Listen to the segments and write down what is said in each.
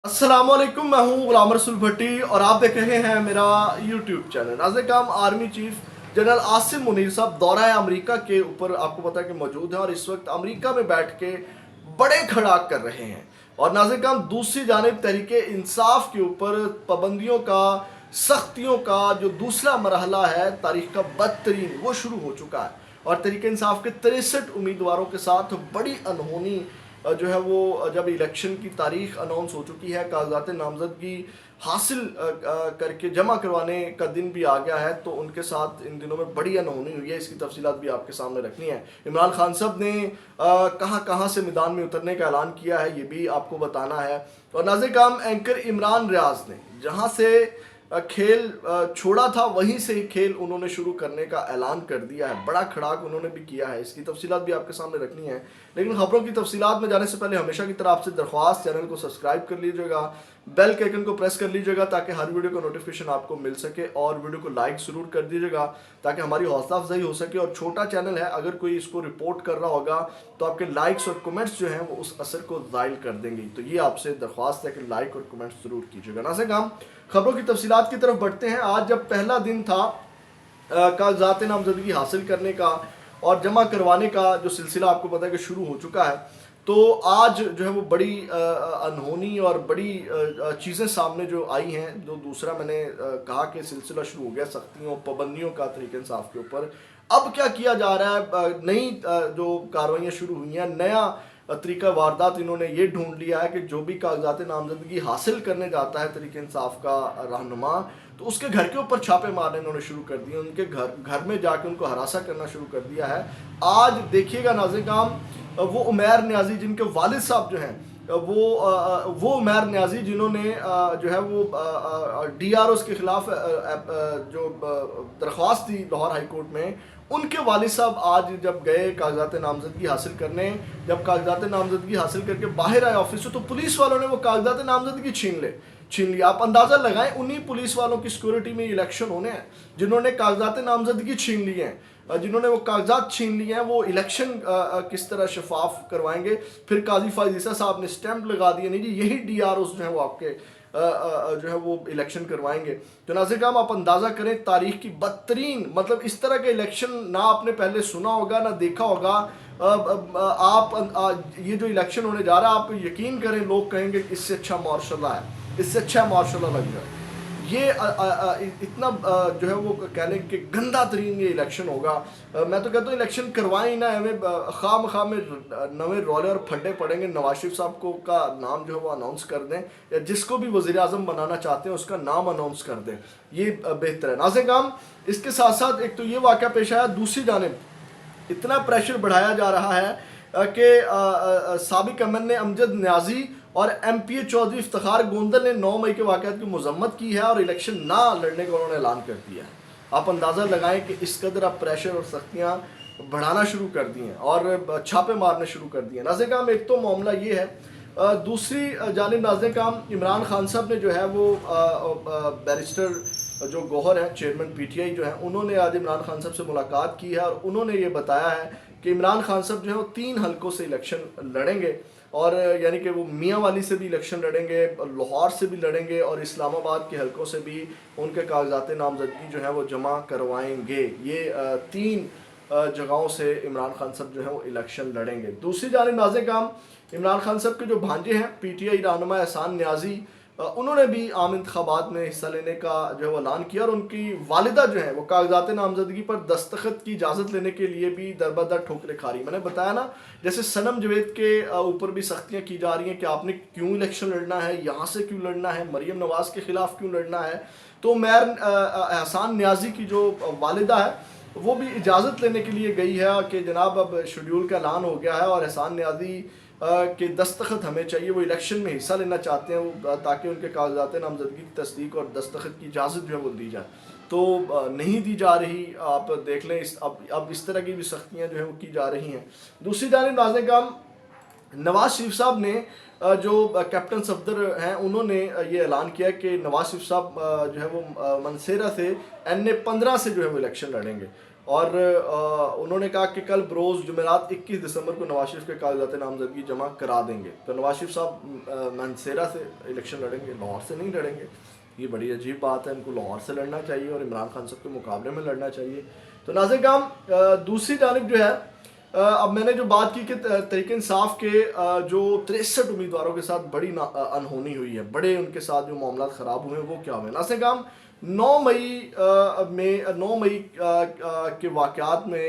अस्सलामुअलैकुम, मैं हूं गुलाम रसूल भट्टी और आप देख रहे हैं मेरा YouTube channel. Nazir army chief general Asim Munir साहब दौरा अमेरिका के ऊपर आपको पता है कि मौजूद हैं और इस वक्त अमेरिका में बैठ के बड़े खड़ाक कर रहे हैं। और नाज़िर दूसरी जानिब तहरीके इंसाफ के ऊपर पाबंदियों का, सख्तियों का जो दूसरा मरहला है तारीख का बदतरीन, वो शुरू हो चुका है। और तहरीके इंसाफ के 63 उम्मीदवारों के साथ बड़ी अनहोनी जो है वो जब इलेक्शन की तारीख अनाउंस हो चुकी है, कागजात नामजदगी हासिल करके जमा करवाने का दिन भी आ गया है, तो उनके साथ इन दिनों में बड़ी अनहोनी हुई है। इसकी तफसीलात भी आपके सामने रखनी है। इमरान खान साहब ने कहाँ कहाँ से मैदान में उतरने का ऐलान किया है, ये भी आपको बताना है। और नाज़िर एंकर इमरान रियाज ने जहाँ से खेल छोड़ा था वहीं से ही खेल उन्होंने शुरू करने का ऐलान कर दिया है। बड़ा खड़ाक उन्होंने भी किया है, इसकी तफसीलात भी आपके सामने रखनी है। लेकिन खबरों की तफसीलात में जाने से पहले हमेशा की तरह आपसे दरख्वास्त, चैनल को सब्सक्राइब कर लीजिएगा, बेल के आइकन को प्रेस कर लीजिएगा ताकि हर वीडियो का नोटिफिकेशन आपको मिल सके, और वीडियो को लाइक ज़रूर कर दीजिएगा ताकि हमारी हौसला अफजाई हो सके। और छोटा चैनल है, अगर कोई इसको रिपोर्ट कर रहा होगा तो आपके लाइक्स और कमेंट्स जो हैं वो उस असर को ज़ाइल कर देंगे। तो ये आपसे दरख्वास्त है कि लाइक और कमेंट्स ज़रूर कीजिएगा। ना से काम खबरों की तफसीलात की तरफ बढ़ते हैं। आज जब पहला दिन था कागजात नामजदगी हासिल करने का और जमा करवाने का जो सिलसिला आपको पता है कि शुरू हो चुका है, तो आज जो है वो बड़ी अनहोनी और बड़ी चीज़ें सामने जो आई हैं। जो दूसरा मैंने कहा कि सिलसिला शुरू हो गया सख्तियों पाबंदियों का तरीके इंसाफ के ऊपर। अब क्या किया जा रहा है, नई जो कार्रवाइयाँ शुरू हुई हैं, नया तरीका वारदात इन्होंने ये ढूंढ लिया है कि जो भी कागजात नामजदगी हासिल करने जाता है तरीके इंसाफ का रहनुमा, तो उसके घर के ऊपर छापे मारने इन्होंने शुरू कर दिए। उनके घर में जाके उनको हरासा करना शुरू कर दिया है। आज देखिएगा नाज़िर वो उमैर न्याजी जिनके वालिद साहब जो हैं, वो उमैर न्याजी जिन्होंने जो है वो DROs के खिलाफ जो दरख्वास्त दी लाहौर हाई कोर्ट में, उनके वालिद साहब आज जब गए कागजात नामजदगी हासिल करने, जब कागजात नामजदगी हासिल करके बाहर आए ऑफिस से, तो पुलिस वालों ने वो कागजात नामजदगी छीन लिया। आप अंदाज़ा लगाएं, उन्हीं पुलिस वालों की सिक्योरिटी में इलेक्शन होने हैं जिन्होंने कागजात नामजदगी छीन लिए हैं। जिन्होंने वो कागजात छीन लिए हैं, वो इलेक्शन किस तरह शफाफ करवाएंगे। फिर काजी फायज ईसा साहब ने स्टैंप लगा दिए, नहीं जी यही DROs जो हैं वो आपके जो है वो इलेक्शन करवाएंगे। तो नाज़िर आप अंदाज़ा करें, तारीख की बदतरीन, मतलब इस तरह का इलेक्शन ना आपने पहले सुना होगा ना देखा होगा। आप ये जो इलेक्शन होने जा रहा है, आप यकीन करें लोग कहेंगे इससे अच्छा मार्शल है, इससे अच्छा मार्शल लग जाए। ये इतना जो है वो कह लें कि गंदा तरीन ये इलेक्शन होगा। मैं तो कहता हूँ इलेक्शन करवाएं ना, हमें खाम में नवे रौले और फड्डे पड़ेंगे। नवाज शरीफ साहब को का नाम जो है वो अनाउंस कर दें, या जिसको भी वज़ीर आज़म बनाना चाहते हैं उसका नाम अनाउंस कर दें, ये बेहतर है। नाज़िर इसके साथ साथ एक तो ये वाक़या पेश आया, दूसरी जानिब इतना प्रेशर बढ़ाया जा रहा है कि साबिक MNA अमजद न्याजी और MPA चौधरी इफ्तिखार गोंदल ने 9 मई के वाक़यात की मज़म्मत की है और इलेक्शन ना लड़ने का उन्होंने ऐलान कर दिया है। आप अंदाज़ा लगाएं कि इस कदर आप प्रेशर और सख्तियाँ बढ़ाना शुरू कर दी हैं और छापे मारने शुरू कर दिए हैं। नाज़िर एक तो मामला ये है, दूसरी जानिब नाज़िर इमरान खान साहब ने जो है वो बैरिस्टर जो गौहर हैं, चेयरमैन PTI जो हैं, उन्होंने आज इमरान खान साहब से मुलाकात की है और उन्होंने ये बताया है कि इमरान खान साहब जो है वो 3 हलकों से इलेक्शन लड़ेंगे। और यानी कि वो मियाँ वाली से भी इलेक्शन लड़ेंगे, लाहौर से भी लड़ेंगे और इस्लामाबाद के हलकों से भी उनके कागजात नामजदगी जो है वो जमा करवाएंगे। ये 3 जगहों से इमरान खान साहब जो है वो इलेक्शन लड़ेंगे। दूसरी जानिब नाज़िर इमरान खान साहब के जो भांजे हैं PTI रहनुमा एहसान न्याजी, उन्होंने भी आम इंतखाबात में हिस्सा लेने का जो है वो ऐलान किया और उनकी वालिदा जो है वो कागजात नामजदगी पर दस्तखत की इजाज़त लेने के लिए भी दरबदर ठोकरें खा रही। मैंने बताया ना, जैसे सनम जवेद के ऊपर भी सख्तियाँ की जा रही हैं कि आपने क्यों इलेक्शन लड़ना है, यहाँ से क्यों लड़ना है, मरीम नवाज़ के ख़िलाफ़ क्यों लड़ना है। तो उमैर एहसान न्याजी की जो वालिदा है वो भी इजाज़त लेने के लिए गई है कि जनाब अब शेड्यूल का ऐलान हो गया है और एहसान न्याजी के दस्तखत हमें चाहिए, वो इलेक्शन में हिस्सा लेना चाहते हैं, वो ताकि उनके कागजात नामजदगी की तस्दीक और दस्तखत की इजाज़त जो है वो दी जाए, तो नहीं दी जा रही। आप देख लें अब इस तरह की भी सख्तियाँ जो है वो की जा रही हैं। दूसरी जानिब नाज़िर नवाज शरीफ साहब ने जो कैप्टन सफदर हैं, उन्होंने ये ऐलान किया कि नवाज शरीफ साहब जो है वो मनसेरा से NA 15 से जो है वो इलेक्शन लड़ेंगे। اور انہوں نے کہا کہ کل بروز جمعرات 21 دسمبر کو نواز شریف کے کاغذات نامزدگی جمع کرا دیں گے. تو نواز شریف صاحب مانسہرہ سے الیکشن لڑیں گے, لاہور سے نہیں لڑیں گے. یہ بڑی عجیب بات ہے, ان کو لاہور سے لڑنا چاہیے اور عمران خان صاحب کے مقابلے میں لڑنا چاہیے. تو ناظرین کرام, دوسری جانب جو ہے, اب میں نے جو بات کی کہ تحریک انصاف کے جو 63 امیدواروں کے ساتھ بڑی انہونی ہوئی ہے, بڑے ان کے ساتھ جو معاملات خراب ہوئے ہیں وہ کیا ہوئے. ناظرین کرام, 9 مئی کے واقعات میں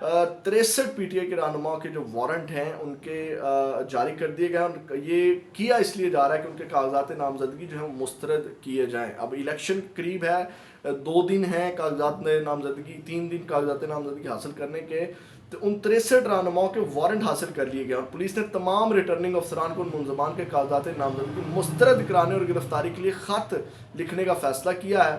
63 پی ٹی آئی کے رہنماؤں کے جو وارنٹ ہیں ان کے جاری کر دیے گئے. یہ کیا اس لیے جا رہا ہے کہ ان کے کاغذات نامزدگی جو ہیں مسترد کیے جائیں. اب الیکشن قریب ہے, 2 دن ہیں کاغذات نامزدگی, 3 دن کاغذات نامزدگی حاصل کرنے کے. تو ان 63 رہنماؤں کے وارنٹ حاصل کر لیے گئے اور پولیس نے تمام ریٹرننگ افسران کو ان ملزمان کے کاغذات نامزدگی مسترد کرانے اور گرفتاری کے لیے خط لکھنے کا فیصلہ کیا ہے.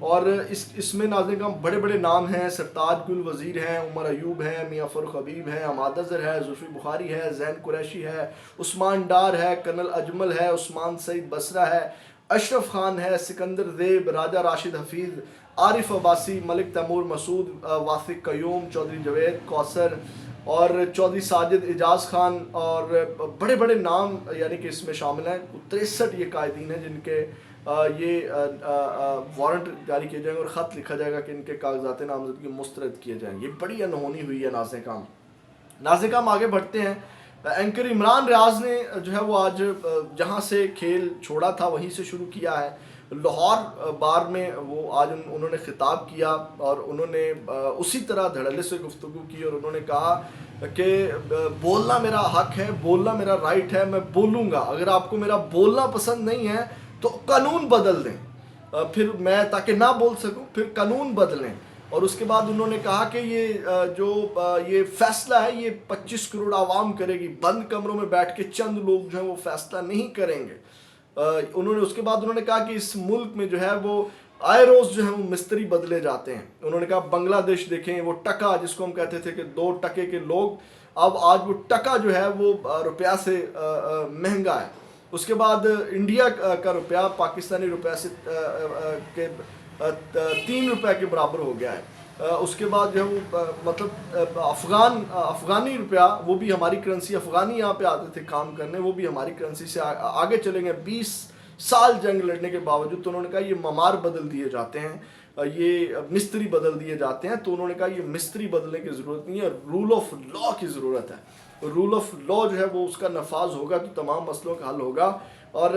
اور اس میں ناظرین کا بڑے بڑے نام ہیں, سرتاج گل وزیر ہیں, عمر ایوب ہیں, میاں فاروق حبیب ہیں, حماد اظہر ہے, زلفی بخاری ہے, زین قریشی ہے, عثمان ڈار ہے, کرنل اجمل ہے, عثمان سعید بصرہ ہے, اشرف خان ہے, سکندر زیب, راجہ راشد حفیظ, عارف عباسی, ملک تیمور مسعود, واثق قیوم, چودھری جوید کوثر اور چودھری ساجد اعجاز خان, اور بڑے بڑے نام یعنی کہ اس میں شامل ہیں. 63 یہ قائدین ہیں جن کے یہ وارنٹ جاری کیے جائیں گے اور خط لکھا جائے گا کہ ان کے کاغذات نامزدگی مسترد کیے جائیں. یہ بڑی انہونی ہوئی ہے. ناظرین کرام آگے بڑھتے ہیں. اینکر عمران ریاض نے جو ہے وہ آج جہاں سے کھیل چھوڑا تھا وہیں سے شروع کیا ہے. لاہور بار میں وہ آج انہوں نے خطاب کیا اور انہوں نے اسی طرح دھڑلے سے گفتگو کی اور انہوں نے کہا کہ بولنا میرا حق ہے, بولنا میرا رائٹ ہے, میں بولوں گا. اگر آپ کو میرا بولنا پسند نہیں ہے تو قانون بدل دیں, پھر میں تاکہ نہ بول سکوں, پھر قانون بدلیں. اور اس کے بعد انہوں نے کہا کہ یہ فیصلہ ہے یہ 25 کروڑ عوام کرے گی, بند کمروں میں بیٹھ کے چند لوگ جو ہیں وہ فیصلہ نہیں کریں گے. اس کے بعد انہوں نے کہا کہ اس ملک میں جو ہے وہ آئے روز جو ہے وہ مستری بدلے جاتے ہیں. انہوں نے کہا بنگلہ دیش دیکھیں, وہ ٹکا جس کو ہم کہتے تھے کہ 2 ٹکے کے لوگ, اب آج وہ ٹکا جو ہے وہ روپیہ سے مہنگا ہے. اس کے بعد انڈیا کا روپیہ پاکستانی روپیہ سے 3 روپے کے برابر ہو گیا ہے. اس کے بعد جو ہے وہ مطلب افغانی روپیہ, وہ بھی ہماری کرنسی, افغانی یہاں پہ آتے تھے کام کرنے, وہ بھی ہماری کرنسی سے آگے چلیں گے. 20 سال جنگ لڑنے کے باوجود. تو انہوں نے کہا یہ ممار بدل دیے جاتے ہیں, یہ مستری بدل دیے جاتے ہیں. تو انہوں نے کہا یہ مستری بدلنے کی ضرورت نہیں ہے, رول آف لا کی ضرورت ہے. رول آف لا جو ہے وہ اس کا نفاذ ہوگا تو تمام مسئلوں کا حل ہوگا. اور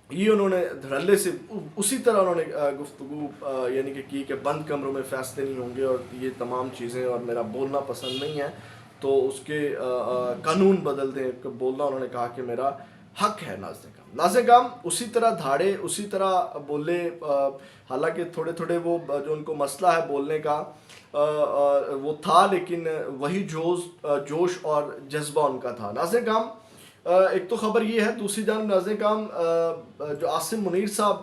یہ انہوں نے دھڑلے سے اسی طرح انہوں نے گفتگو یعنی کہ کی کہ بند کمروں میں فیصلے نہیں ہوں گے اور یہ تمام چیزیں, اور میرا بولنا پسند نہیں ہے تو اس کے قانون بدل دیں. بولنا انہوں نے کہا کہ میرا حق ہے. ناظرین کرام اسی طرح دھاڑے, اسی طرح بولے, حالانکہ تھوڑے تھوڑے وہ جو ان کو مسئلہ ہے بولنے کا وہ تھا, لیکن وہی جوش اور جذبہ ان کا تھا. ناظرین کرام ایک تو خبر یہ ہے. دوسری جانب ناظرین کرام جو عاصم منیر صاحب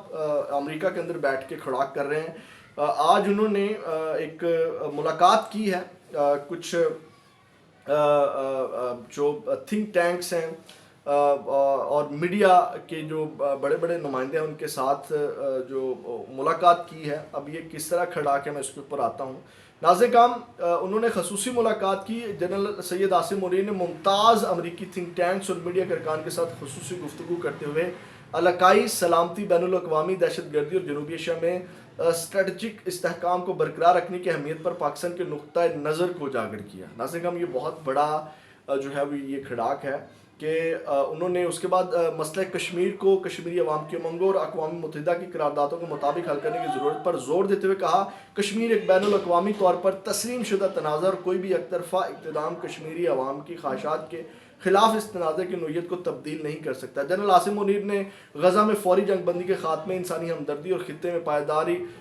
امریکہ کے اندر بیٹھ کے کھڑاک کر رہے ہیں, آج انہوں نے ایک ملاقات کی ہے کچھ جو تھنک ٹینکس ہیں اور میڈیا کے جو بڑے بڑے نمائندے ہیں ان کے ساتھ جو ملاقات کی ہے. اب یہ کس طرح کھڑا کے میں اس کے اوپر آتا ہوں. ناظرین کرام انہوں نے خصوصی ملاقات کی. جنرل سید عاصم منیر نے ممتاز امریکی تھنک ٹینکس اور میڈیا کے ارکان کے ساتھ خصوصی گفتگو کرتے ہوئے علاقائی سلامتی, بین الاقوامی دہشت گردی اور جنوبی ایشیا میں اسٹریٹجک استحکام کو برقرار رکھنے کی اہمیت پر پاکستان کے نقطۂ نظر کو اجاگر کیا. ناظرین کرام یہ بہت بڑا جو ہے وہ یہ کھڑاک ہے کہ انہوں نے اس کے بعد مسئلہ کشمیر کو کشمیری عوام کی امنگوں اور اقوام متحدہ کی قراردادوں کے مطابق حل کرنے کی ضرورت پر زور دیتے ہوئے کہا کشمیر ایک بین الاقوامی طور پر تسلیم شدہ تنازع اور کوئی بھی یک طرفہ اقتدام کشمیری عوام کی خواہشات کے خلاف اس تنازع کی نوعیت کو تبدیل نہیں کر سکتا. جنرل عاصم منیر نے غزہ میں فوری جنگ بندی کے خاتمے, انسانی ہمدردی اور خطے میں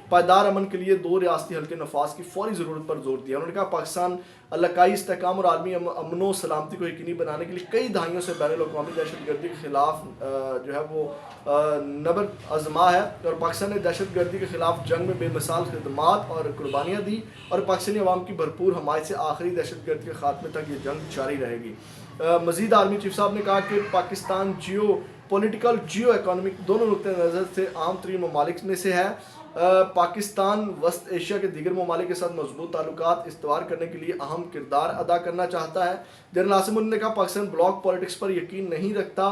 پائیدار امن کے لیے 2 ریاستی حل کے نفاذ کی فوری ضرورت پر زور دیا. انہوں نے کہا پاکستان علاقائی استحکام اور عالمی امن و سلامتی کو یقینی بنانے کے لیے کئی دہائیوں سے بین الاقوامی دہشت گردی کے خلاف جو ہے وہ نبرد آزما ہے اور پاکستان نے دہشت گردی کے خلاف جنگ میں بے مثال خدمات اور قربانیاں دی اور پاکستانی عوام کی بھرپور حمایت سے آخری دہشت گردی کے خاتمے تک یہ جنگ جاری رہے گی. مزید آرمی چیف صاحب نے کہا کہ Pakistan geo political geo economic दोनों नुक्ते नज़र से आम तरीन ममालिक में से है। पाकिस्तान वस्त एशिया के दीगर ममालिक के साथ मजबूत ताल्लुकात इस्तवार करने के लिए अहम किरदार अदा करना चाहता है। जनरल आसिम मुनीर ने कहा पाकिस्तान ब्लॉक पॉलिटिक्स पर यकीन नहीं रखता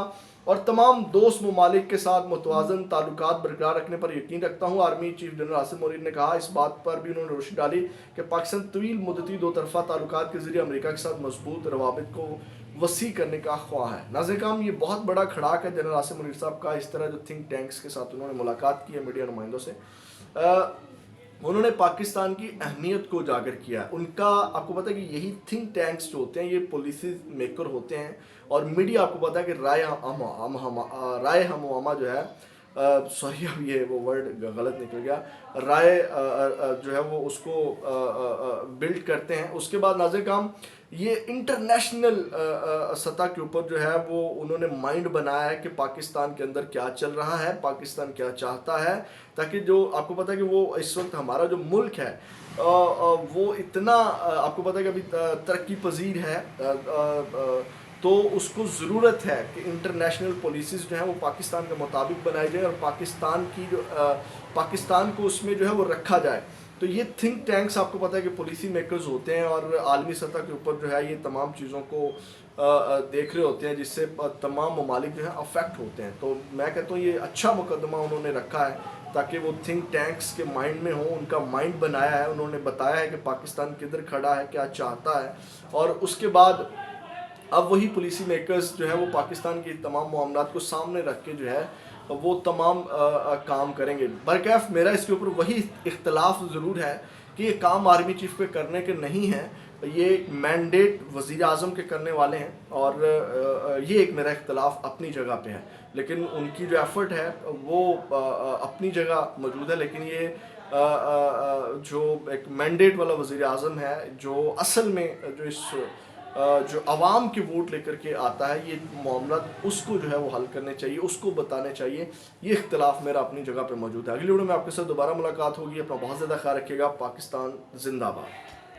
और तमाम दोस्त ममालिक के साथ मुतवाज़न ताल्लुकात बरकरार रखने पर यकीन रखता हूँ। Army chief general Asim Munir ने कहा, इस बात पर भी उन्होंने रोशनी डाली कि पाकिस्तान तवील मुद्दती दो तरफ़ा ताल्लुकात के ज़रिए अमेरिका के साथ मजबूत रवाबित को वसी करने का ख्वाह है। नाज़रीन, ये बहुत बड़ा खड़ाक है जनरल आसिम मुनीर साहब का। इस तरह जो थिंक टैंक्स के साथ उन्होंने मुलाकात की है मीडिया नुमाइंदों से, उन्होंने पाकिस्तान की अहमियत को उजागर किया। उनका आपको पता है कि यही थिंक टैंक्स जो होते हैं ये पॉलिसी मेकर होते हैं और मीडिया आपको पता है कि राय हम जो है सॉरी अब ये वो वर्ड गलत निकल गया, राय जो है वो उसको बिल्ड करते हैं। उसके बाद नाज़रीन काम ये इंटरनेशनल सतह के ऊपर जो है वो उन्होंने माइंड बनाया है कि पाकिस्तान के अंदर क्या चल रहा है, पाकिस्तान क्या चाहता है, ताकि जो आपको पता है कि वो इस वक्त हमारा जो मुल्क है वो इतना आपको पता है कि अभी तरक्की पजीर है, तो उसको ज़रूरत है कि इंटरनेशनल पॉलिसीज़ जो हैं वो पाकिस्तान के मुताबिक बनाई जाए और पाकिस्तान की जो पाकिस्तान को उसमें जो है वो रखा जाए। तो ये थिंक टैंक्स आपको पता है कि पॉलिसी मेकर्स होते हैं और आलमी सतह के ऊपर जो है ये तमाम चीज़ों को देख रहे होते हैं जिससे तमाम ममालिक जो है अफेक्ट होते हैं। तो मैं कहता हूँ ये अच्छा मुकदमा उन्होंने रखा है ताकि वो थिंक टैंक्स के माइंड में हो, उनका माइंड बनाया है, उन्होंने बताया है कि पाकिस्तान किधर खड़ा है, क्या चाहता है, और उसके बाद अब वही पॉलिसी मेकर्स जो है वो पाकिस्तान की तमाम मामलात को सामने रख के जो है वो तमाम काम करेंगे। बरकैफ मेरा इसके ऊपर वही इख्तलाफ ज़रूर है कि ये काम आर्मी चीफ पे करने के नहीं हैं, ये मैंडेट वज़ीर आज़म के करने वाले हैं और ये एक मेरा इख्तलाफ अपनी जगह पे है, लेकिन उनकी जो एफ़र्ट है वो अपनी जगह मौजूद है। लेकिन ये जो एक मैंडेट वाला वज़ीर आज़म है जो असल में जो आवाम के वोट लेकर के आता है, ये मामला उसको जो है वो हल करने चाहिए, उसको बताने चाहिए। ये इख्तलाफ मेरा अपनी जगह पे मौजूद है। अगली वीडियो में आपके साथ दोबारा मुलाकात होगी। अपना बहुत ज़्यादा ख्याल रखिएगा। पाकिस्तान जिंदाबाद।